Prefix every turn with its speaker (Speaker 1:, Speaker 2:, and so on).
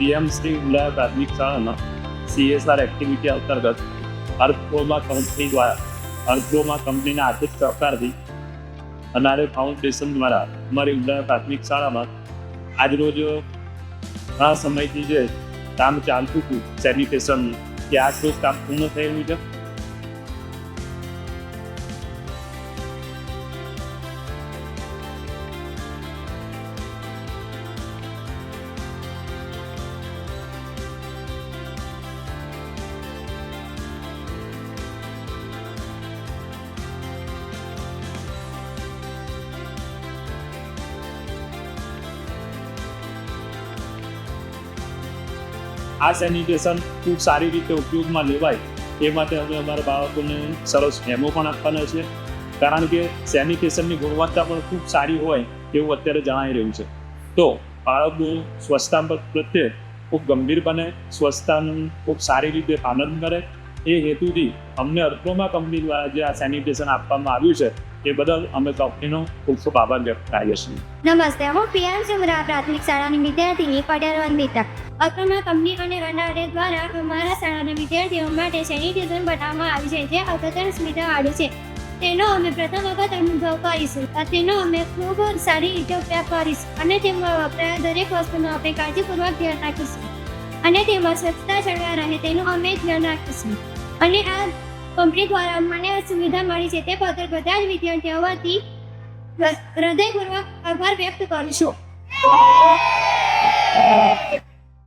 Speaker 1: PM Shri ઉલાયા પ્રાથમિક શાળામાં CSR activity અંતર્ગત અર્થપ્રોમા કંપની દ્વારા અર્થપ્રોમા કંપનીના આર્થિક સહકારથી અનારે ફાઉન્ડેશન દ્વારા અમારી ઉલાયા પ્રાથમિક શાળામાં આજરોજ ઘણા સમયથી જે કામ ચાલતું હતું સેનિટેશન કે આજરોજ કામ પૂર્ણ થયેલું છે. આ સેનિટેશન ખૂબ સારી રીતે ઉપયોગમાં લેવાય એ માટે અમે અમારા બાળકોને સરસ ડેમો પણ આપવાના છે, કારણ કે સેનિટેશનની ગુણવત્તા પણ ખૂબ સારી હોય એવું અત્યારે જણાઈ રહ્યું છે. તો બાળકો સ્વચ્છતા પ્રત્યે ખૂબ ગંભીર બને, સ્વચ્છતાનું ખૂબ સારી રીતે પાલન કરે એ હેતુથી અમને અર્થપ્રોમા કંપની દ્વારા જે આ સેનિટેશન આપવામાં આવ્યું છે એ બદલ અમે કંપનીનો ખૂબ ખૂબ આભાર વ્યક્ત કરીએ છીએ.
Speaker 2: નમસ્તે, હું પીએમ સુમરા પ્રાથમિક શાળાની વિદ્યાર્થીની પટેલ વંદિતા. અર્થપ્રોમા કંપની અને અનારે દ્વારા અમારા શાળાના વિદ્યાર્થીઓ માટે સેનિટેશન બનાવવામાં આવ્યું છે, જે અદ્યતન સુવિધાવાળું છે. તેનો અમે પ્રથમ વખત અનુભવ કરીશું. તેનો અમે ખૂબ સારી રીતે ઉપયોગ કરીશું અને તેમાં વપરાયેલ દરેક વસ્તુનો આપણે કાળજીપૂર્વક ધ્યાન રાખીશું અને તેમાં સ્વચ્છતા જળવાઈ રહે તેનું અમે ધ્યાન રાખીશું. અને આ કંપની દ્વારા મને સુવિધા મળી છે તે બદલ બધા જ વિદ્યાર્થીઓ વતી હૃદયપૂર્વક આભાર વ્યક્ત કરું છું.